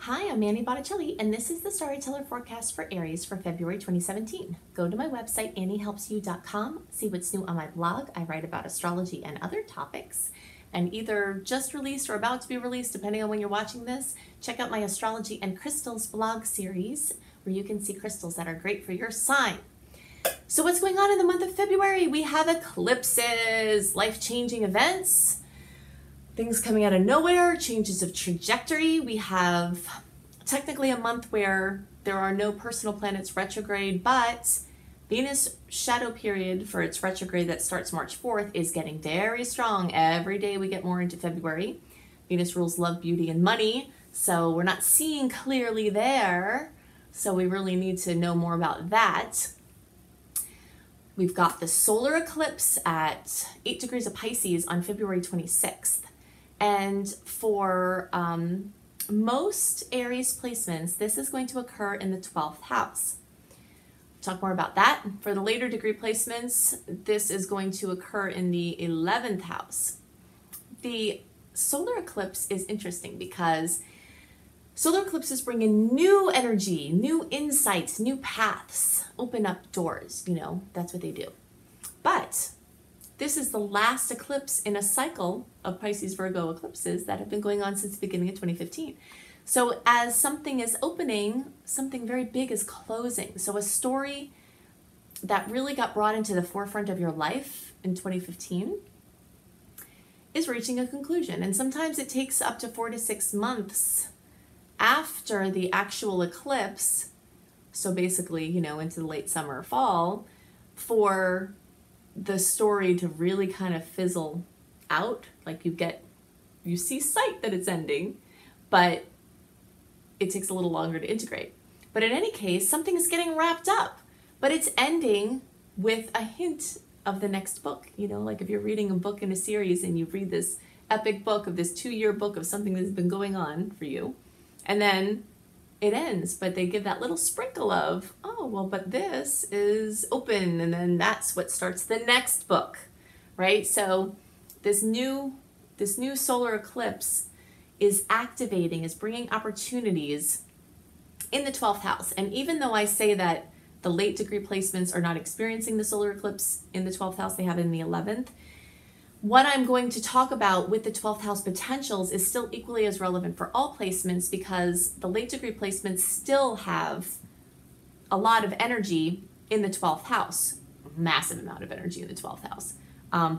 Hi, I'm Manny Botticelli, and this is the Storyteller Forecast for Aries for February 2017. Go to my website, anniehelpsyou.com, see what's new on my blog. I write about astrology and other topics, and either just released or about to be released, depending on when you're watching this. Check out my Astrology and Crystals blog series, where you can see crystals that are great for your sign. So what's going on in the month of February? We have eclipses, life-changing events, things coming out of nowhere, changes of trajectory. We have technically a month where there are no personal planets retrograde, but Venus shadow period for its retrograde that starts March 4th is getting very strong. Every day we get more into February. Venus rules love, beauty, and money, so we're not seeing clearly there. So we really need to know more about that. We've got the solar eclipse at 8 degrees of Pisces on February 26th. And for most Aries placements, this is going to occur in the 12th house. Talk more about that. For the later degree placements, this is going to occur in the 11th house. The solar eclipse is interesting because solar eclipses bring in new energy, new insights, new paths, open up doors, that's what they do. But this is the last eclipse in a cycle of Pisces Virgo eclipses that have been going on since the beginning of 2015. So as something is opening, something very big is closing. So a story that really got brought into the forefront of your life in 2015 is reaching a conclusion. And sometimes it takes up to 4 to 6 months after the actual eclipse, so basically, into the late summer or fall, for the story to really kind of fizzle out. Like you see sight that it's ending, but it takes a little longer to integrate. But in any case, something is getting wrapped up, but it's ending with a hint of the next book. Like if you're reading a book in a series and you read this epic book of this 2-year book of something that's been going on for you, and then it ends, but they give that little sprinkle of, oh, well, but this is open, and then that's what starts the next book, right? So this new solar eclipse is activating, is bringing opportunities in the 12th house. And even though I say that the late degree placements are not experiencing the solar eclipse in the 12th house, they have it in the 11th, what I'm going to talk about with the 12th house potentials is still equally as relevant for all placements, because the late degree placements still have a lot of energy in the 12th house, massive amount of energy in the 12th house,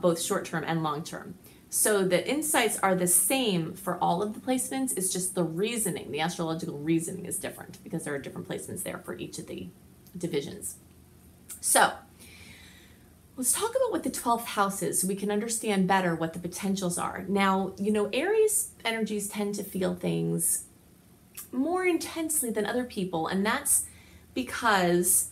both short-term and long-term. So the insights are the same for all of the placements. It's just the reasoning, the astrological reasoning is different because there are different placements there for each of the divisions. So let's talk about what the 12th house is so we can understand better what the potentials are. Now, Aries energies tend to feel things more intensely than other people, and that's because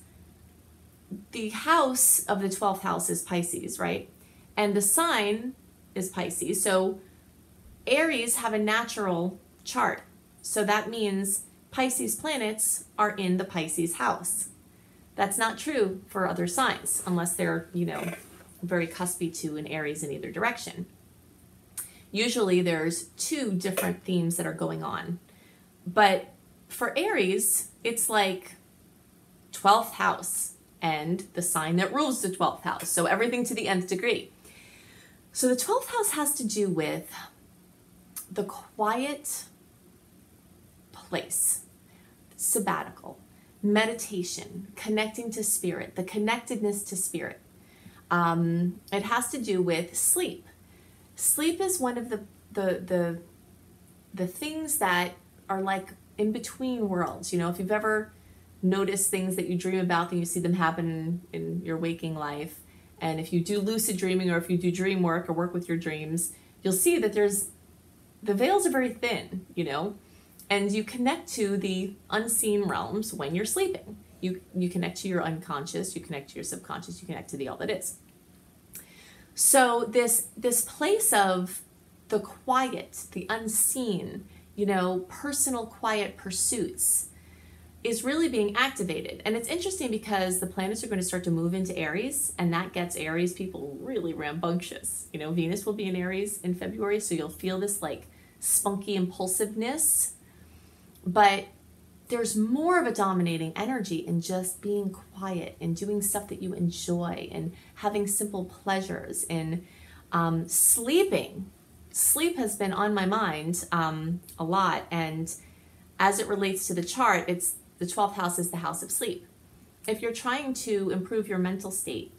the house of the 12th house is Pisces, right? And the sign is Pisces. So Aries have a natural chart. So that means Pisces planets are in the Pisces house. That's not true for other signs, unless they're, very cuspy to an Aries in either direction. Usually there's 2 different themes that are going on. But for Aries, it's like 12th house and the sign that rules the 12th house. So everything to the nth degree. So the 12th house has to do with the quiet place, sabbatical, meditation, connecting to spirit, the connectedness to spirit. It has to do with sleep. Sleep is one of the things that are like in between worlds. If you've ever noticed things that you dream about, then you see them happen in your waking life. And if you do lucid dreaming, or if you do dream work or work with your dreams, you'll see that the veils are very thin, and you connect to the unseen realms when you're sleeping. You connect to your unconscious, you connect to your subconscious, you connect to the all that is. So this place of the quiet, the unseen, personal quiet pursuits is really being activated. And it's interesting because the planets are going to start to move into Aries, and that gets Aries people really rambunctious. Venus will be in Aries in February, so you'll feel this like spunky impulsiveness, But there's more of a dominating energy in just being quiet and doing stuff that you enjoy and having simple pleasures and sleeping. Sleep has been on my mind a lot, and as it relates to the chart, it's the 12th house is the house of sleep. If you're trying to improve your mental state,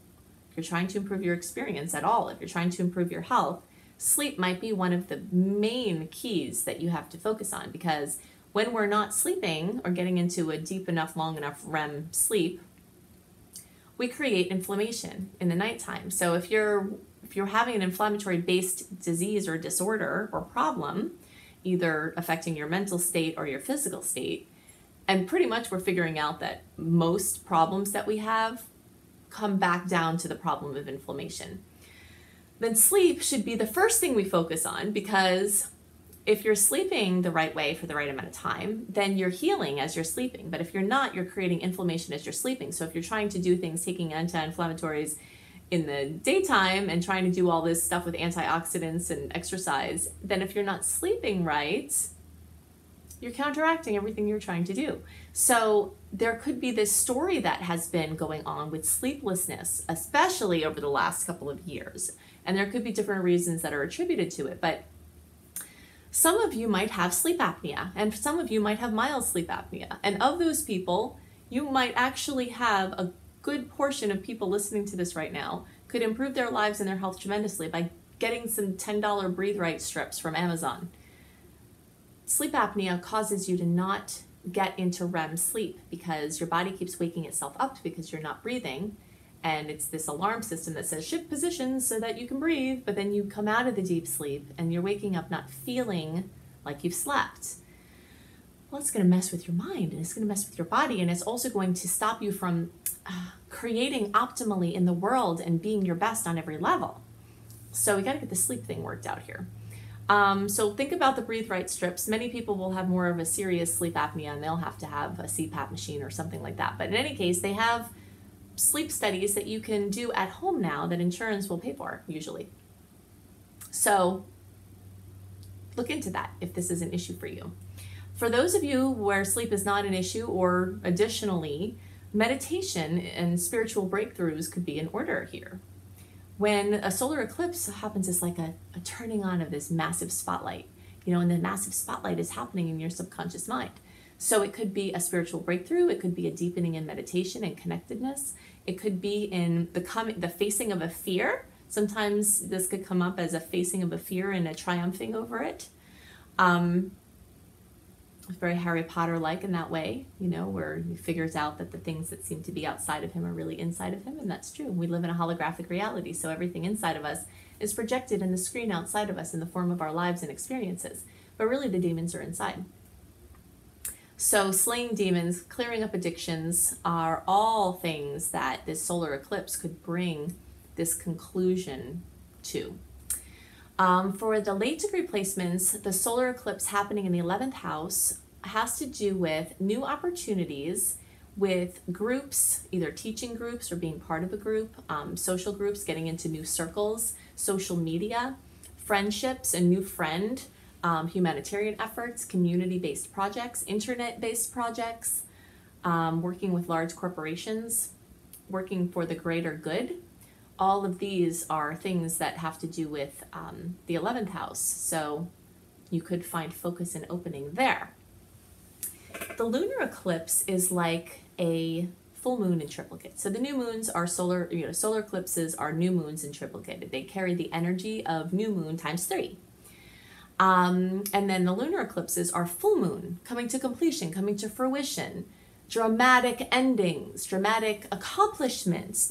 if you're trying to improve your experience at all, if you're trying to improve your health, sleep might be one of the main keys that you have to focus on, because when we're not sleeping or getting into a deep enough, long enough REM sleep, we create inflammation in the nighttime. So if you're having an inflammatory based disease or disorder or problem, either affecting your mental state or your physical state, and pretty much we're figuring out that most problems that we have come back down to the problem of inflammation, then sleep should be the first thing we focus on, because if you're sleeping the right way for the right amount of time, then you're healing as you're sleeping. But if you're not, you're creating inflammation as you're sleeping. So if you're trying to do things, taking anti-inflammatories in the daytime and trying to do all this stuff with antioxidants and exercise, then if you're not sleeping right, you're counteracting everything you're trying to do. So there could be this story that has been going on with sleeplessness, especially over the last couple of years. And there could be different reasons that are attributed to it. But some of you might have sleep apnea, and some of you might have mild sleep apnea. And of those people, you might actually have a good portion of people listening to this right now could improve their lives and their health tremendously by getting some $10 Breathe Right strips from Amazon. Sleep apnea causes you to not get into REM sleep because your body keeps waking itself up because you're not breathing. And it's this alarm system that says shift positions so that you can breathe, but then you come out of the deep sleep and you're waking up not feeling like you've slept. Well, it's going to mess with your mind, and it's going to mess with your body, and it's also going to stop you from creating optimally in the world and being your best on every level. So we got to get the sleep thing worked out here. So think about the Breathe Right strips. Many people will have more of a serious sleep apnea, and they'll have to have a CPAP machine or something like that. But in any case, they have sleep studies that you can do at home now that insurance will pay for usually. So look into that if this is an issue for you. For those of you where sleep is not an issue, or additionally, meditation and spiritual breakthroughs could be in order here. When a solar eclipse happens, it's like a turning on of this massive spotlight, and the massive spotlight is happening in your subconscious mind. So it could be a spiritual breakthrough. It could be a deepening in meditation and connectedness. It could be in the facing of a fear. Sometimes this could come up as a facing of a fear and a triumphing over it. It's very Harry Potter-like in that way, where he figures out that the things that seem to be outside of him are really inside of him, and that's true. We live in a holographic reality, so everything inside of us is projected in the screen outside of us in the form of our lives and experiences, but really the demons are inside. So slaying demons, clearing up addictions are all things that this solar eclipse could bring this conclusion to. For the late degree placements, the solar eclipse happening in the 11th house has to do with new opportunities with groups, either teaching groups or being part of a group, social groups, getting into new circles, social media, friendships, a new friend, humanitarian efforts, community-based projects, internet-based projects, working with large corporations, working for the greater good. All of these are things that have to do with the 11th house, so you could find focus and opening there. The lunar eclipse is like a full moon in triplicate. So the new moons are solar eclipses are new moons in triplicate. They carry the energy of new moon times 3. And then the lunar eclipses are full moon, coming to completion, coming to fruition, dramatic endings, dramatic accomplishments,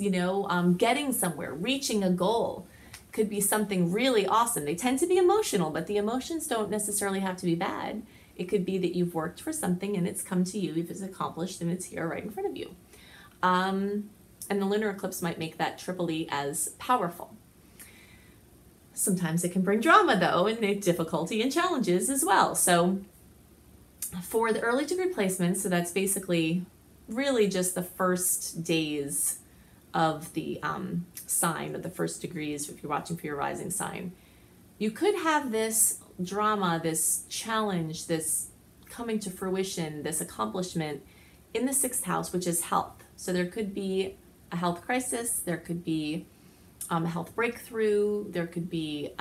getting somewhere, reaching a goal. Could be something really awesome. They tend to be emotional, but the emotions don't necessarily have to be bad. It could be that you've worked for something and it's come to you, if it's accomplished and it's here right in front of you. And the lunar eclipse might make that triply as powerful. Sometimes it can bring drama though, and difficulty and challenges as well. So for the early degree placements, so that's basically really just the first days of the sign, of the first degrees, if you're watching for your rising sign, you could have this drama, this challenge, this coming to fruition, this accomplishment, in the 6th house, which is health. So there could be a health crisis, there could be a health breakthrough, there could be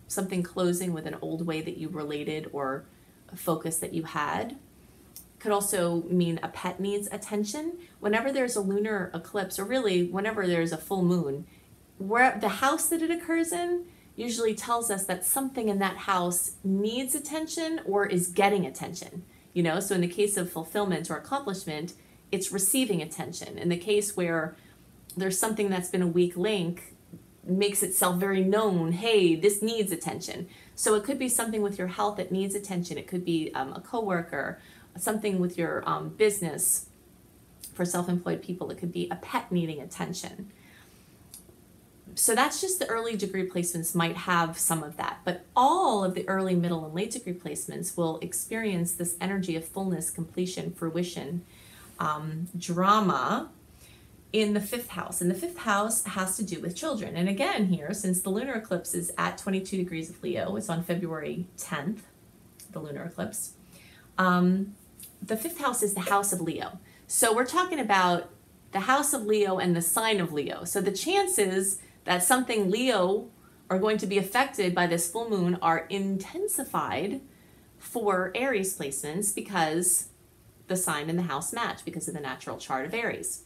something closing with an old way that you related or a focus that you had. Could also mean a pet needs attention. Whenever there's a lunar eclipse, or really whenever there's a full moon, where the house that it occurs in usually tells us that something in that house needs attention or is getting attention. You know, so in the case of fulfillment or accomplishment, it's receiving attention. In the case where there's something that's been a weak link, makes itself very known, hey, this needs attention. So it could be something with your health that needs attention. It could be a coworker, something with your business. For self-employed people, it could be a pet needing attention. So that's just the early degree placements might have some of that, but all of the early, middle, and late degree placements will experience this energy of fullness, completion, fruition, drama in the 5th house. And the 5th house has to do with children. And again here, since the lunar eclipse is at 22 degrees of Leo, it's on February 10th, the lunar eclipse, the 5th house is the house of Leo. So we're talking about the house of Leo and the sign of Leo. So the chances that something Leo are going to be affected by this full moon are intensified for Aries placements because the sign and the house match because of the natural chart of Aries.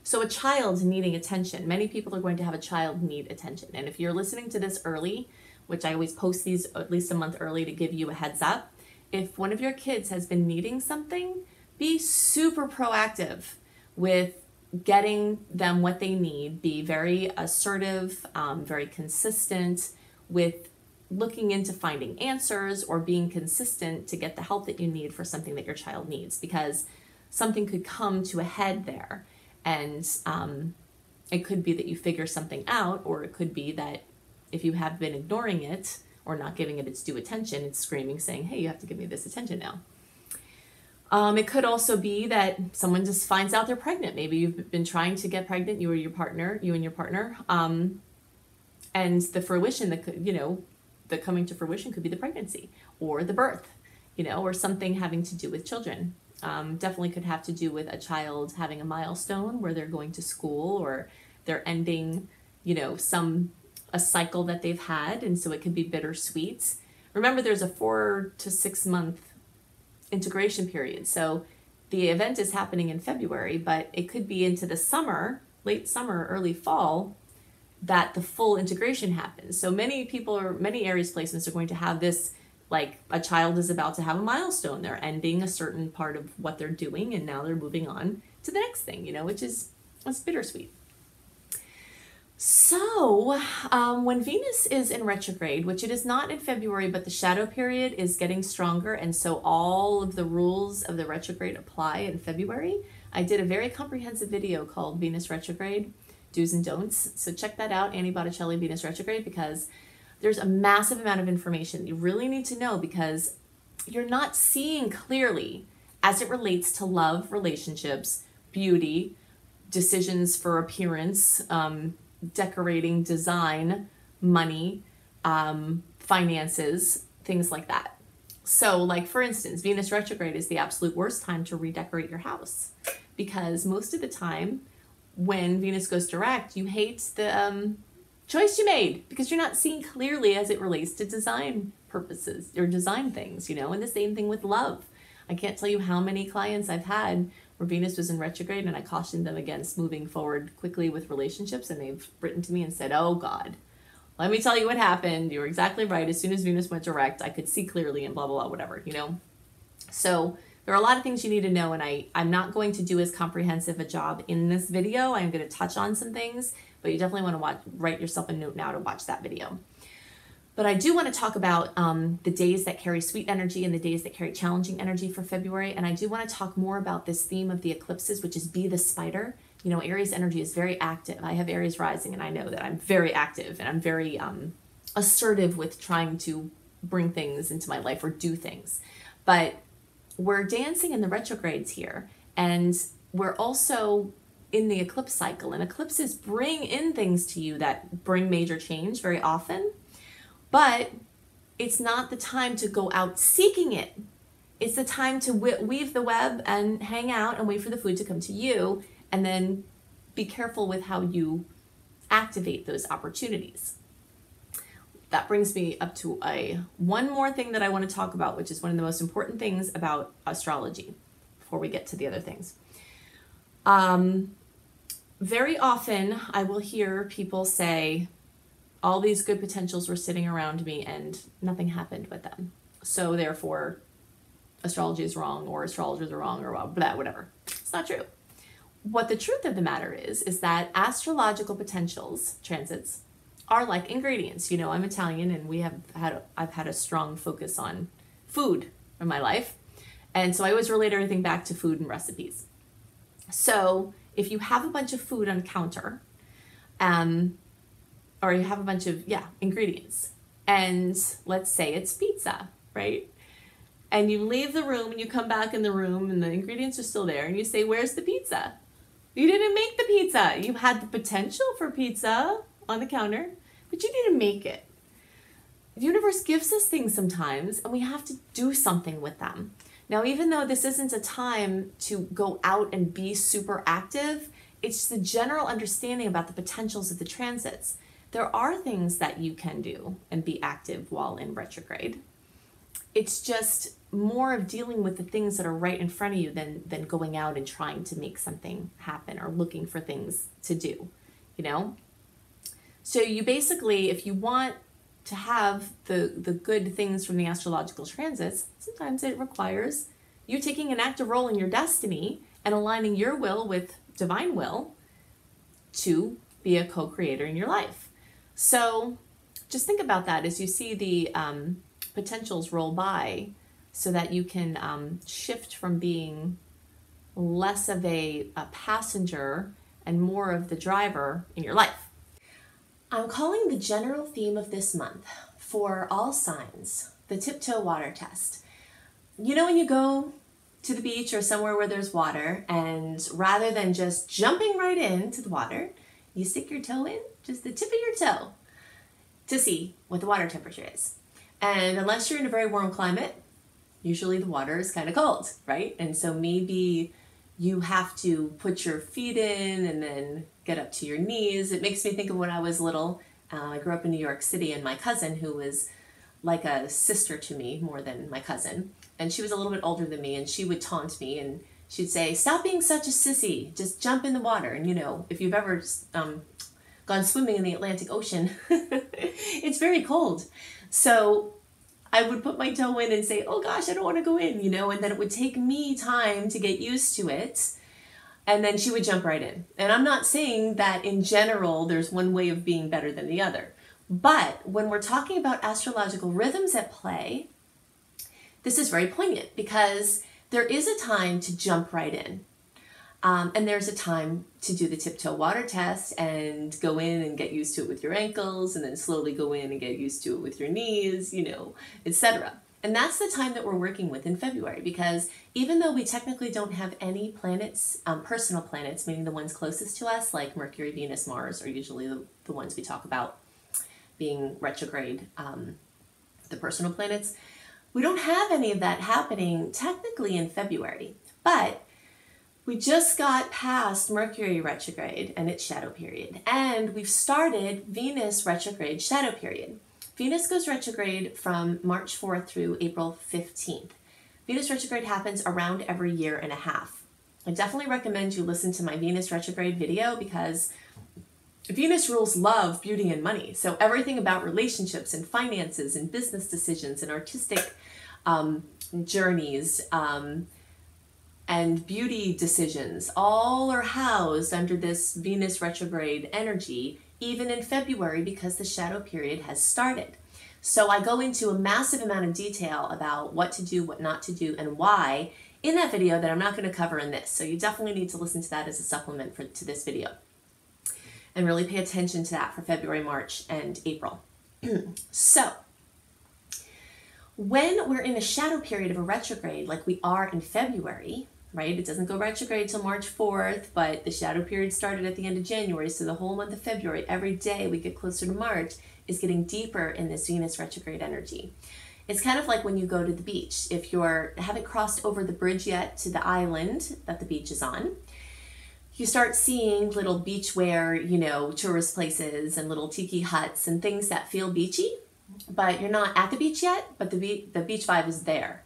So a child needing attention. Many people are going to have a child need attention. And if you're listening to this early, which I always post these at least a month early to give you a heads up, if one of your kids has been needing something, be super proactive with getting them what they need. Be very assertive, very consistent with looking into finding answers or being consistent to get the help that you need for something that your child needs, because something could come to a head there. And it could be that you figure something out, or it could be that if you have been ignoring it or not giving it its due attention, it's screaming saying, hey, you have to give me this attention now. It could also be that someone just finds out they're pregnant. Maybe you've been trying to get pregnant, you and your partner, and the fruition that could, the coming to fruition could be the pregnancy or the birth, or something having to do with children. Definitely could have to do with a child having a milestone where they're going to school or they're ending, a cycle that they've had. And so it could be bittersweet. Remember, there's a 4 to 6 month integration period. So the event is happening in February, but it could be into the summer, late summer, early fall, that the full integration happens. So many Aries placements are going to have this, like a child is about to have a milestone. They're ending a certain part of what they're doing, and now they're moving on to the next thing, which is, it's bittersweet. So when Venus is in retrograde, which it is not in February, but the shadow period is getting stronger, and so all of the rules of the retrograde apply in February. I did a very comprehensive video called Venus Retrograde, Do's and Don'ts. So check that out, Annie Botticelli, Venus Retrograde, because there's a massive amount of information you really need to know, because you're not seeing clearly as it relates to love, relationships, beauty, decisions for appearance, decorating, design, money, finances, things like that. So like, for instance, Venus retrograde is the absolute worst time to redecorate your house, because most of the time when Venus goes direct, you hate the choice you made because you're not seeing clearly as it relates to design purposes or design things, and the same thing with love. I can't tell you how many clients I've had where Venus was in retrograde and I cautioned them against moving forward quickly with relationships, and they've written to me and said, oh God, let me tell you what happened. You were exactly right. As soon as Venus went direct, I could see clearly and blah, blah, blah, whatever, So there are a lot of things you need to know, and I'm not going to do as comprehensive a job in this video. I'm going to touch on some things, but you definitely want to write yourself a note now to watch that video. But I do want to talk about the days that carry sweet energy and the days that carry challenging energy for February. And I do want to talk more about this theme of the eclipses, which is be the spider. Aries energy is very active. I have Aries rising, and I know that I'm very active and I'm very assertive with trying to bring things into my life or do things. But we're dancing in the retrogrades here, and we're also in the eclipse cycle. And eclipses bring in things to you that bring major change very often. But it's not the time to go out seeking it. It's the time to weave the web and hang out and wait for the food to come to you, and then be careful with how you activate those opportunities. That brings me up to one more thing that I want to talk about, which is one of the most important things about astrology before we get to the other things. Very often I will hear people say, all these good potentials were sitting around me and nothing happened with them. So therefore, astrology is wrong, or astrologers are wrong, or blah, whatever. It's not true. What the truth of the matter is that astrological potentials, transits, are like ingredients. You know, I'm Italian, and I've had a strong focus on food in my life. And so I always relate everything back to food and recipes. So if you have a bunch of food on a counter, or you have a bunch of, ingredients, and let's say it's pizza, right? And you leave the room and you come back in the room and the ingredients are still there, and you say, where's the pizza? You didn't make the pizza. You had the potential for pizza on the counter, but you didn't make it. The universe gives us things sometimes, and we have to do something with them. Now, even though this isn't a time to go out and be super active, it's the general understanding about the potentials of the transits. There are things that you can do and be active while in retrograde. It's just more of dealing with the things that are right in front of you than going out and trying to make something happen or looking for things to do, you know? So you basically, if you want to have the good things from the astrological transits, sometimes it requires you taking an active role in your destiny and aligning your will with divine will to be a co-creator in your life. So just think about that as you see the potentials roll by, so that you can shift from being less of a passenger and more of the driver in your life. I'm calling the general theme of this month for all signs the tiptoe water test. You know, when you go to the beach or somewhere where there's water, and rather than just jumping right into the water, you stick your toe in, just the tip of your toe, to see what the water temperature is. And unless you're in a very warm climate, usually the water is kind of cold, right? And so maybe you have to put your feet in and then get up to your knees. It makes me think of when I was little. I grew up in New York City, and my cousin, who was like a sister to me more than my cousin, and she was a little bit older than me, and she would taunt me, and she'd say, stop being such a sissy, just jump in the water. And you know, if you've ever gone swimming in the Atlantic Ocean, it's very cold. So I would put my toe in and say, oh gosh, I don't want to go in, you know, and then it would take me time to get used to it. And then she would jump right in. And I'm not saying that in general, there's one way of being better than the other. But when we're talking about astrological rhythms at play, this is very poignant, because there is a time to jump right in. And there's a time to do the tiptoe water test and go in and get used to it with your ankles, and then slowly go in and get used to it with your knees, you know, etc. And that's the time that we're working with in February, because even though we technically don't have any planets, personal planets, meaning the ones closest to us, like Mercury, Venus, Mars, are usually the ones we talk about being retrograde, the personal planets, we don't have any of that happening technically in February. But we just got past Mercury retrograde and its shadow period, and we've started Venus retrograde shadow period. Venus goes retrograde from March 4th through April 15th. Venus retrograde happens around every year and a half. I definitely recommend you listen to my Venus retrograde video, because Venus rules love, beauty, and money. So everything about relationships and finances and business decisions and artistic journeys, and beauty decisions, all are housed under this Venus retrograde energy, even in February, because the shadow period has started. So I go into a massive amount of detail about what to do, what not to do, and why in that video that I'm not going to cover in this. So you definitely need to listen to that as a supplement to this video, and really pay attention to that for February, March, and April. So when we're in a shadow period of a retrograde, like we are in February, right? It doesn't go retrograde till March 4th, but the shadow period started at the end of January. So the whole month of February, every day we get closer to March, is getting deeper in this Venus retrograde energy. It's kind of like when you go to the beach. If you haven't crossed over the bridge yet to the island that the beach is on, you start seeing little beachwear, tourist places and little tiki huts and things that feel beachy, but you're not at the beach yet, but the beach vibe is there,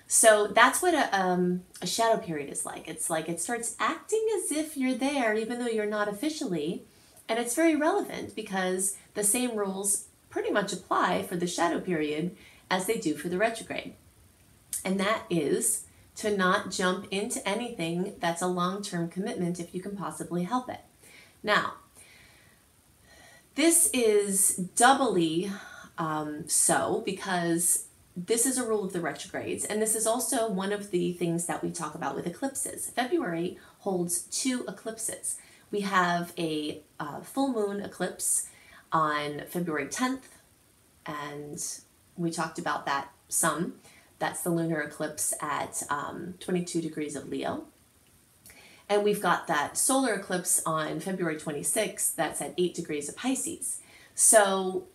So that's what a shadow period is like. It's like it starts acting as if you're there, even though you're not officially. And it's very relevant because the same rules pretty much apply for the shadow period as they do for the retrograde. And that is to not jump into anything that's a long-term commitment if you can possibly help it. Now, this is doubly so because this is a rule of the retrogrades, and this is also one of the things that we talk about with eclipses. February holds 2 eclipses. We have a full moon eclipse on February 10th, and we talked about that some. That's the lunar eclipse at 22 degrees of Leo. And we've got that solar eclipse on February 26th, that's at 8 degrees of Pisces. So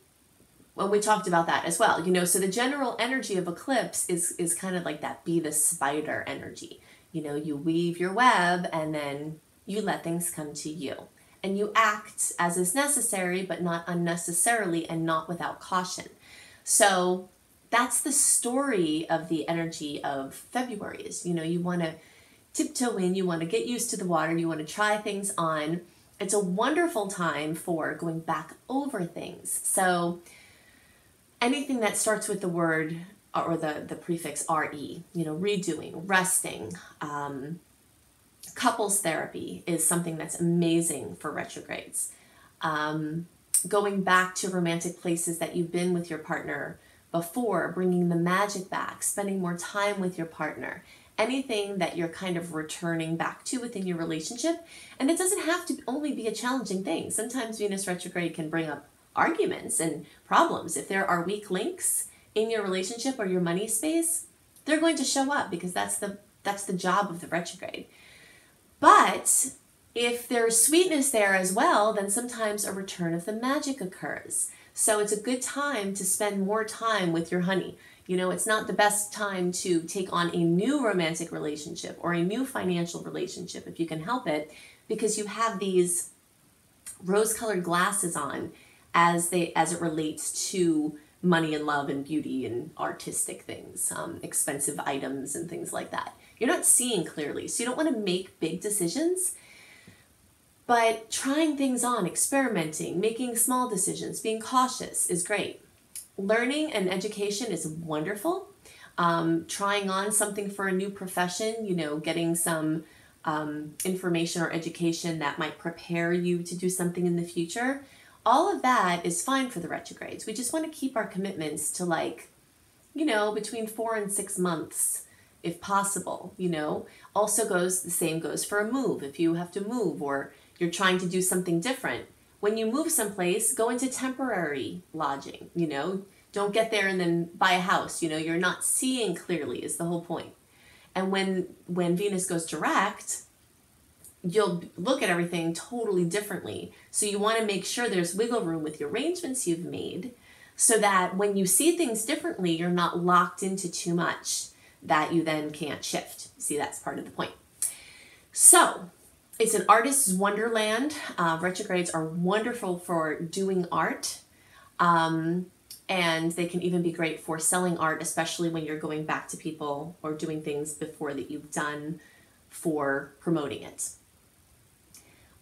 when we talked about that as well, so the general energy of eclipse is kind of like that be the spider energy. You weave your web and then you let things come to you. And you act as is necessary, but not unnecessarily and not without caution. So that's the story of the energy of February is, you want to tiptoe in, you want to get used to the water, you want to try things on. It's a wonderful time for going back over things. So anything that starts with the word or the prefix RE, redoing, resting, couples therapy is something that's amazing for retrogrades. Going back to romantic places that you've been with your partner before, bringing the magic back, spending more time with your partner, anything that you're kind of returning back to within your relationship. And it doesn't have to only be a challenging thing. Sometimes Venus retrograde can bring up arguments and problems. If there are weak links in your relationship or your money space, they're going to show up because that's the job of the retrograde. But if there's sweetness there as well, then sometimes a return of the magic occurs. So it's a good time to spend more time with your honey. It's not the best time to take on a new romantic relationship or a new financial relationship if you can help it, because you have these rose-colored glasses on as it relates to money and love and beauty and artistic things, expensive items and things like that. You're not seeing clearly, so you don't want to make big decisions. But trying things on, experimenting, making small decisions, being cautious is great. Learning and education is wonderful. Trying on something for a new profession, getting some information or education that might prepare you to do something in the future. All of that is fine for the retrogrades. We just want to keep our commitments to between 4 and 6 months, if possible, Also the same goes for a move. If you have to move or you're trying to do something different, when you move someplace, go into temporary lodging, don't get there and then buy a house, you're not seeing clearly is the whole point. And when Venus goes direct, you'll look at everything totally differently. So you want to make sure there's wiggle room with the arrangements you've made so that when you see things differently, you're not locked into too much that you then can't shift. See, that's part of the point. So it's an artist's wonderland. Retrogrades are wonderful for doing art. And they can even be great for selling art, especially when you're going back to people or doing things before that you've done for promoting it.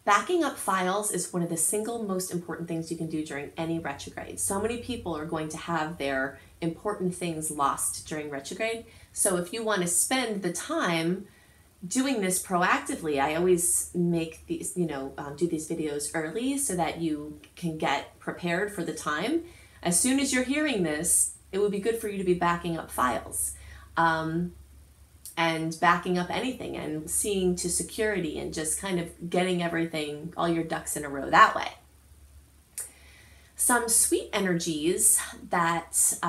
Backing up files is one of the single most important things you can do during any retrograde. So many people are going to have their important things lost during retrograde. So if you want to spend the time doing this proactively, I always make these, do these videos early so that you can get prepared for the time. As soon as you're hearing this, it would be good for you to be backing up files. And backing up anything and seeing to security and just kind of getting everything, all your ducks in a row that way. Some sweet energies that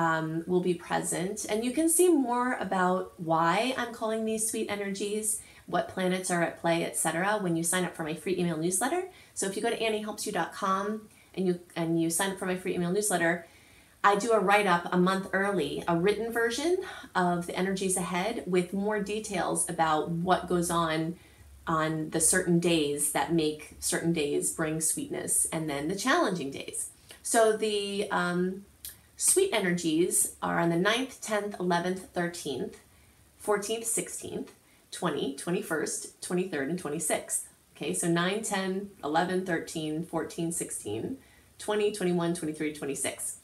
will be present, and you can see more about why I'm calling these sweet energies, what planets are at play, etc. when you sign up for my free email newsletter. So if you go to anniehelpsyou.com and you sign up for my free email newsletter, I do a write-up a month early, a written version of the energies ahead with more details about what goes on the certain days that make certain days bring sweetness, and then the challenging days. So the sweet energies are on the 9th, 10th, 11th, 13th, 14th, 16th, 20th, 21st, 23rd, and 26th. Okay, so 9, 10, 11, 13, 14, 16, 20, 21, 23, 26.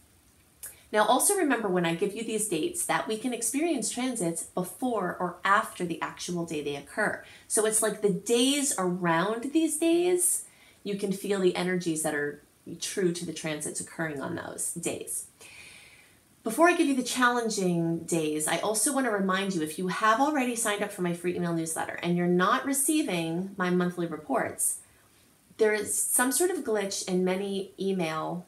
Now also remember, when I give you these dates, that we can experience transits before or after the actual day they occur. So it's like the days around these days, you can feel the energies that are true to the transits occurring on those days. Before I give you the challenging days, I also want to remind you, if you have already signed up for my free email newsletter and you're not receiving my monthly reports, there is some sort of glitch in many email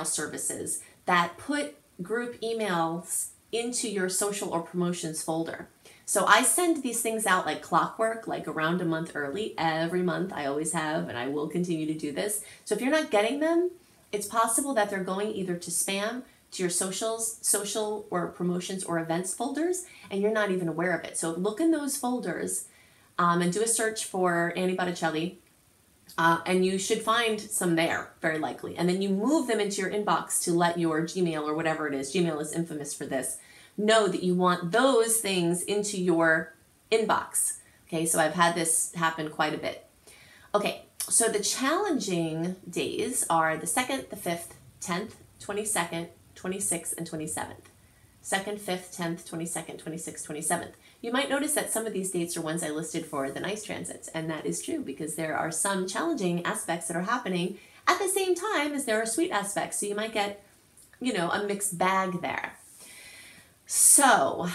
services that put group emails into your social or promotions folder. So I send these things out like clockwork, like around a month early. Every month I always have, and I will continue to do this. So if you're not getting them, it's possible that they're going either to spam, to your social or promotions or events folders, and you're not even aware of it. So look in those folders and do a search for Annie Botticelli, and you should find some there, very likely. And then you move them into your inbox to let your Gmail or whatever it is, Gmail is infamous for this, know that you want those things into your inbox. Okay, so I've had this happen quite a bit. Okay, so the challenging days are the 2nd, the 5th, 10th, 22nd, 26th, and 27th. 2nd, 5th, 10th, 22nd, 26th, 27th. You might notice that some of these dates are ones I listed for the nice transits, and that is true because there are some challenging aspects that are happening at the same time as there are sweet aspects. So you might get, you know, a mixed bag there. So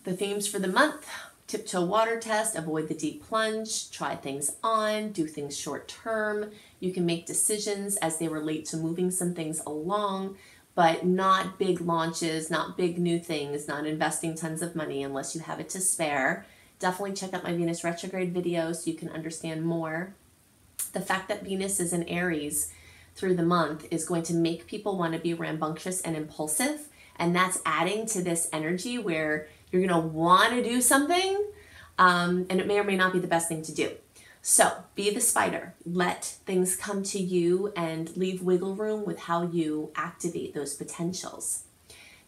the themes for the month: tiptoe water test, avoid the deep plunge, try things on, do things short term. You can make decisions as they relate to moving some things along, but not big launches, not big new things, not investing tons of money unless you have it to spare. Definitely check out my Venus retrograde video so you can understand more. The fact that Venus is in Aries through the month is going to make people want to be rambunctious and impulsive, and that's adding to this energy where you're going to want to do something, and it may or may not be the best thing to do. So be the spider. Let things come to you and leave wiggle room with how you activate those potentials.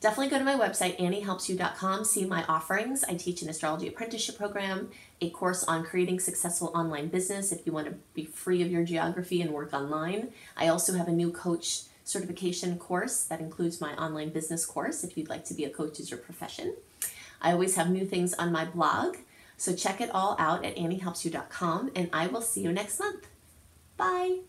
Definitely go to my website, AnnieHelpsYou.com. See my offerings. I teach an astrology apprenticeship program, a course on creating successful online business if you want to be free of your geography and work online. I also have a new coach certification course that includes my online business course if you'd like to be a coach as your profession. I always have new things on my blog, so check it all out at AnnieHelpsYou.com, and I will see you next month. Bye.